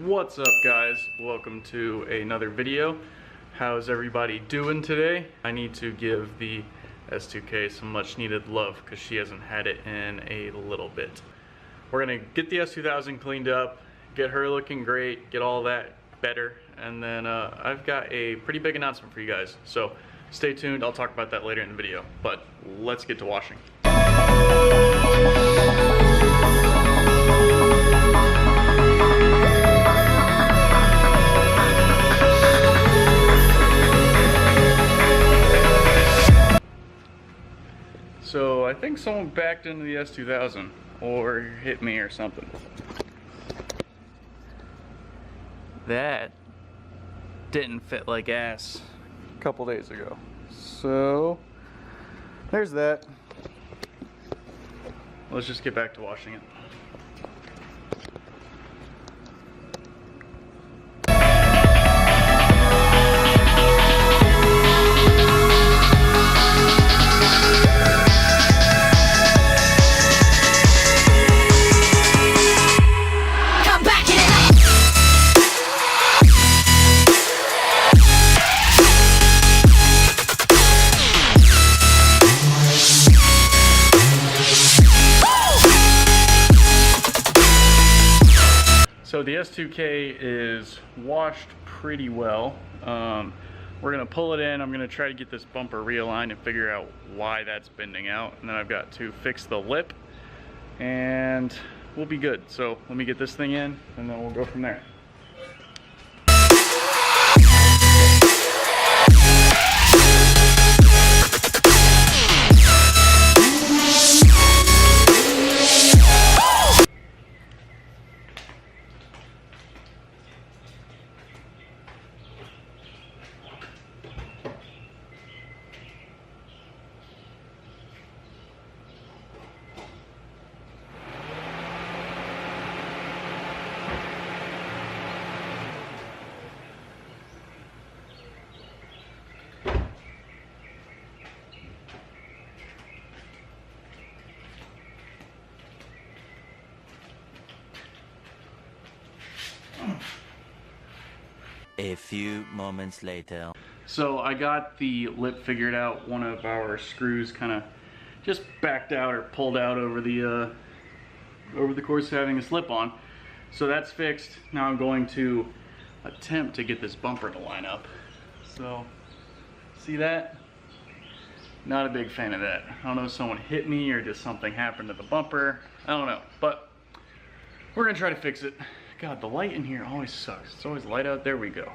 What's up, guys? Welcome to another video. How's everybody doing today? I need to give the S2K some much needed love because she hasn't had it in a little bit. We're gonna get the S2000 cleaned up, get her looking great, get all that better, and then I've got a pretty big announcement for you guys. So stay tuned, I'll talk about that later in the video, but let's get to washing. So I think someone backed into the S2000 or hit me or something. That didn't fit like ass a couple days ago. So there's that. Let's just get back to washing it. So the S2K is washed pretty well. We're gonna pull it in. I'm gonna try to get this bumper realigned and figure out why that's bending out. And then I've got to fix the lip and we'll be good. So let me get this thing in and then we'll go from there. A few moments later. So I got the lip figured out. One of our screws kind of just backed out or pulled out over the course of having this lip on. So that's fixed. Now I'm going to attempt to get this bumper to line up. So see that? Not a big fan of that. I don't know if someone hit me or just something happened to the bumper. I don't know, but we're gonna try to fix it. God, the light in here always sucks. It's always light out. There we go.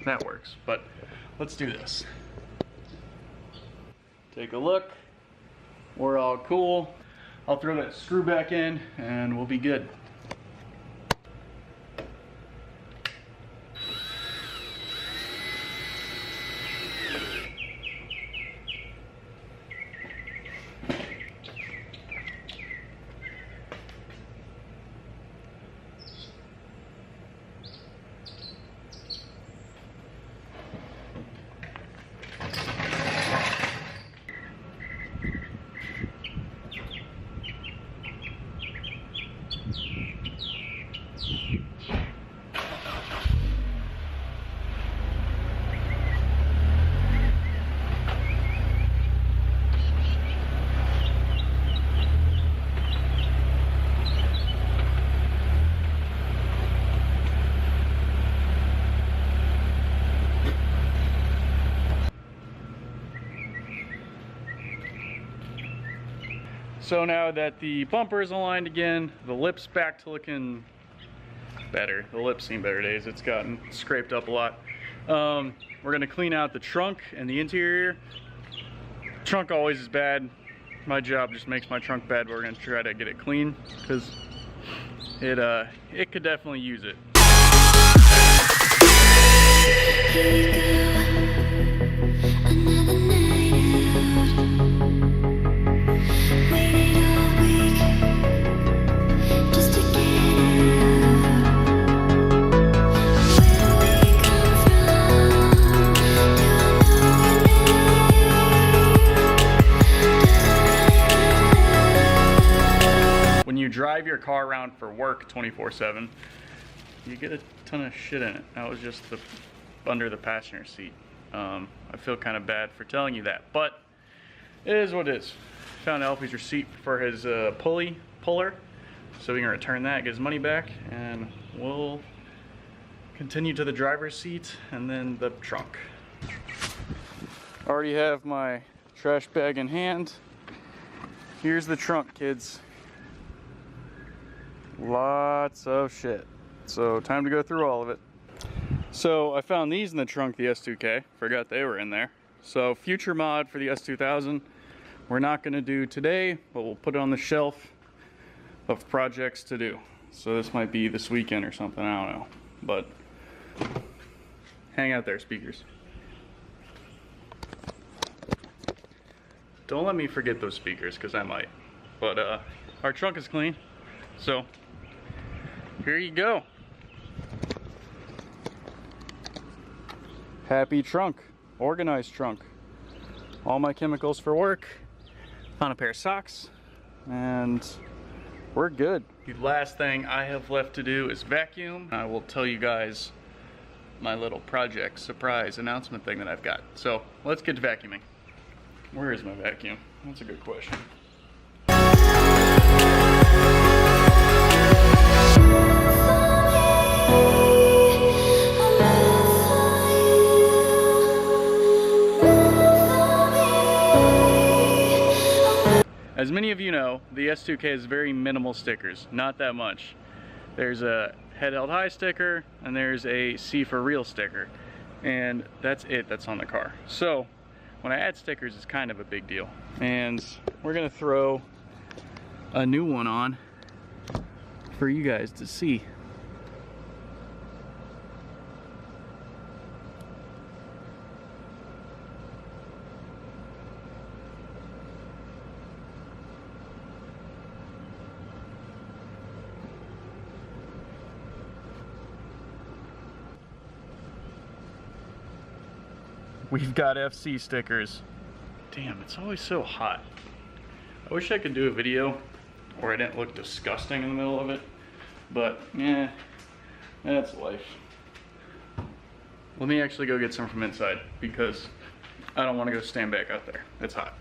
That works. But let's do this. Take a look. We're all cool. I'll throw that screw back in and we'll be good. So now that the bumper is aligned again, the lip's back to looking better. The lip's seen better days. It's gotten scraped up a lot. We're gonna clean out the trunk and the interior. Trunk always is bad. my job just makes my trunk bad, but we're gonna try to get it clean because it could definitely use it. When you drive your car around for work 24/7, you get a ton of shit in it. That was just under the passenger seat. I feel kind of bad for telling you that, but it is what it is. Found Alfie's receipt for his puller, so we can return that, get his money back, and we'll continue to the driver's seat and then the trunk. Already have my trash bag in hand. Here's the trunk, kids. Lots of shit. So time to go through all of it. So I found these in the trunk, the S2K. Forgot they were in there. So future mod for the S2000. We're not gonna do today, but we'll put it on the shelf of projects to do. So this might be this weekend or something, I don't know. But hang out there, speakers. Don't let me forget those speakers, because I might. But our trunk is clean, so here you go. Happy trunk, organized trunk. All my chemicals for work. Found a pair of socks, and we're good. The last thing I have left to do is vacuum. I will tell you guys my little project surprise announcement thing that I've got. So let's get to vacuuming. Where is my vacuum? That's a good question. As many of you know, the S2K is very minimal stickers, not that much. There's a head held high sticker and there's a C for real sticker, and that's it that's on the car. So when I add stickers, it's kind of a big deal, and we're gonna throw a new one on for you guys to see. We've got FC stickers. Damn, it's always so hot. I wish I could do a video where I didn't look disgusting in the middle of it, but yeah, that's life. Let me actually go get some from inside because I don't want to go stand back out there. It's hot.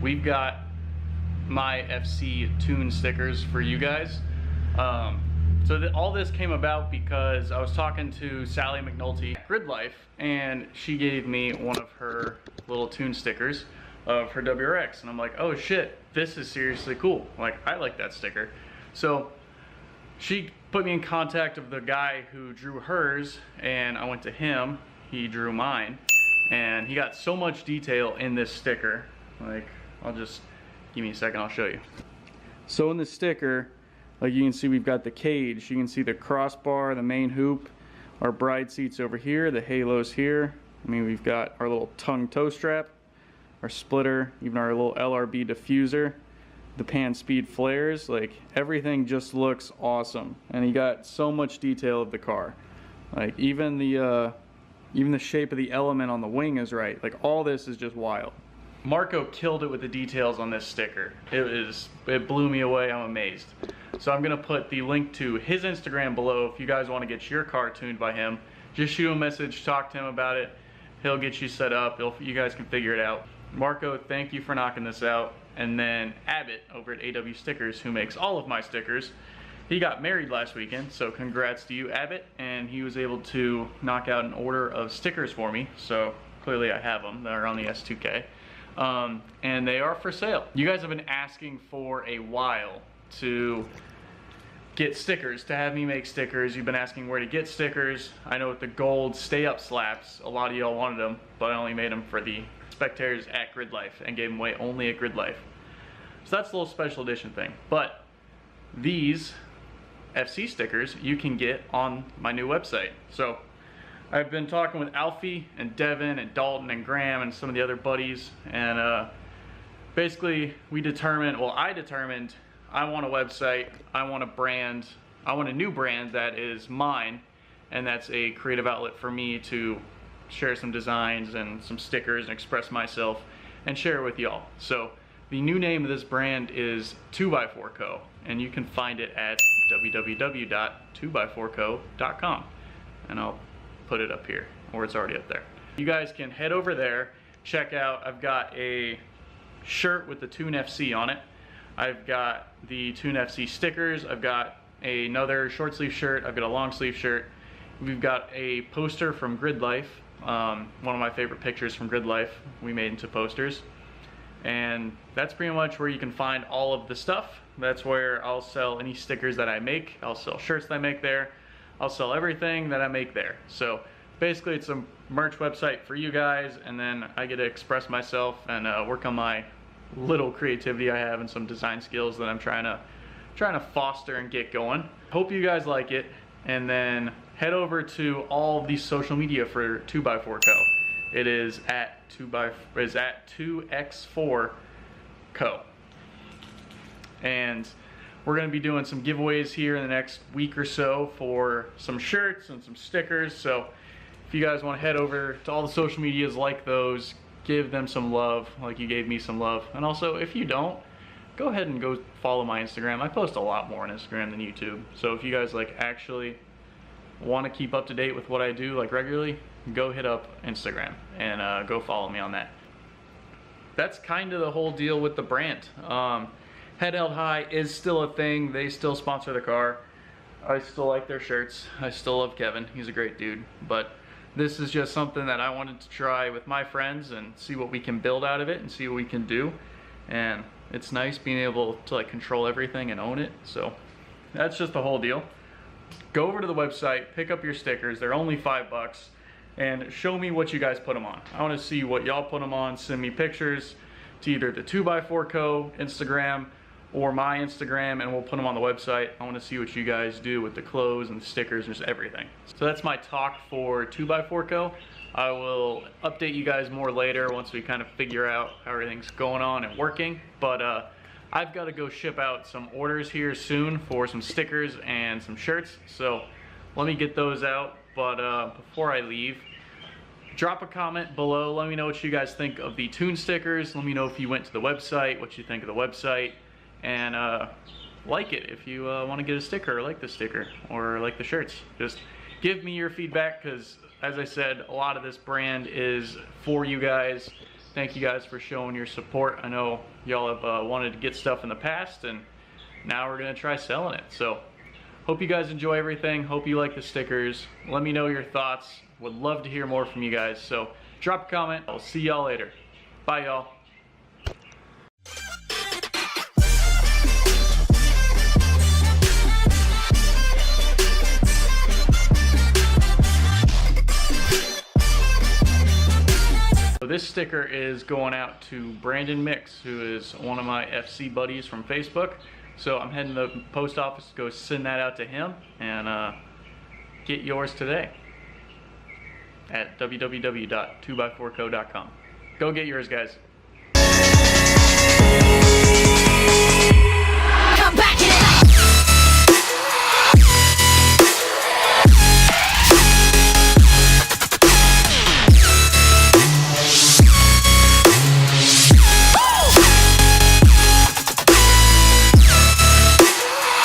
We've got my FC Toon stickers for you guys. All this came about because I was talking to Sally McNulty at Grid Life, and she gave me one of her little Toon stickers of her WRX, and I'm like, oh shit, this is seriously cool. Like, I like that sticker. So she put me in contact with the guy who drew hers, and I went to him. He drew mine, and he got so much detail in this sticker. Like, give me a second, I'll show you. So in the sticker, like you can see, we've got the cage, you can see the crossbar, the main hoop, our bride seats over here, the halos here. I mean, we've got our little tongue toe strap, our splitter, even our little LRB diffuser, the pan speed flares. Like, everything just looks awesome. And he got so much detail of the car. Like, even the shape of the element on the wing is right. Like, all this is just wild. Marco killed it with the details on this sticker. It blew me away. I'm amazed. So I'm gonna put the link to his Instagram below if you guys want to get your car tuned by him. Just shoot him a message, talk to him about it. He'll get you set up. You guys can figure it out. Marco, thank you for knocking this out. And then Abbott over at AW Stickers, who makes all of my stickers, he got married last weekend, so congrats to you, Abbott. And he was able to knock out an order of stickers for me, so clearly I have them. They're on the S2K. and they are for sale. You guys have been asking for a while to get stickers, to have me make stickers. You've been asking where to get stickers. I know with the gold stay up slaps, a lot of y'all wanted them, but I only made them for the spectators at Grid Life and gave them away only at Grid Life. So that's a little special edition thing. But these FC stickers you can get on my new website. So I've been talking with Alfie and Devin and Dalton and Graham and some of the other buddies, and basically I determined I want a website, I want a brand, I want a new brand that is mine, and that's a creative outlet for me to share some designs and some stickers and express myself and share it with y'all. So the new name of this brand is 2x4 Co, and you can find it at www.2x4co.com, and I'll put it up here, or it's already up there. You guys can head over there, check out. I've got a shirt with the Toon FC on it. I've got the Toon FC stickers. I've got another short sleeve shirt. I've got a long sleeve shirt. We've got a poster from Grid Life. One of my favorite pictures from Grid Life we made into posters. And that's pretty much where you can find all of the stuff. That's where I'll sell any stickers that I make. I'll sell shirts that I make there. I'll sell everything that I make there. So basically it's a merch website for you guys, and then I get to express myself and work on my little creativity I have and some design skills that I'm trying to foster and get going. Hope you guys like it, and then head over to all of the social media for 2x4 Co. It is at 2x4 Co. And we're going to be doing some giveaways here in the next week or so for some shirts and some stickers. So if you guys want to head over to all the social medias, like those, give them some love like you gave me some love. And also, if you don't, go ahead and go follow my Instagram. I post a lot more on Instagram than YouTube. So if you guys like actually want to keep up to date with what I do like regularly, go hit up Instagram and go follow me on that. That's kind of the whole deal with the brand. Head Held High is still a thing. They still sponsor the car. I still like their shirts. I still love Kevin. He's a great dude. But this is just something that I wanted to try with my friends and see what we can build out of it and see what we can do. And it's nice being able to like control everything and own it. So that's just the whole deal. Go over to the website, pick up your stickers. They're only $5, and show me what you guys put them on. I want to see what y'all put them on. Send me pictures to either the 2x4 Co Instagram or my Instagram, and we'll put them on the website. I want to see what you guys do with the clothes and the stickers and just everything. So that's my talk for 2x4 Co. I will update you guys more later once we kind of figure out how everything's going on and working. But I've got to go ship out some orders here soon for some stickers and some shirts. So let me get those out. But before I leave, drop a comment below. Let me know what you guys think of the Toon stickers. Let me know if you went to the website, what you think of the website. And like it if you want to get a sticker or like the sticker or like the shirts. Just give me your feedback, because as I said, a lot of this brand is for you guys. Thank you guys for showing your support. I know y'all have wanted to get stuff in the past, and now we're going to try selling it. So hope you guys enjoy everything. Hope you like the stickers. Let me know your thoughts. Would love to hear more from you guys. So drop a comment. I'll see y'all later. Bye, y'all. This sticker is going out to Brandon Mix, who is one of my FC buddies from Facebook. So I'm heading to the post office to go send that out to him and get yours today at www.2x4co.com. Go get yours, guys.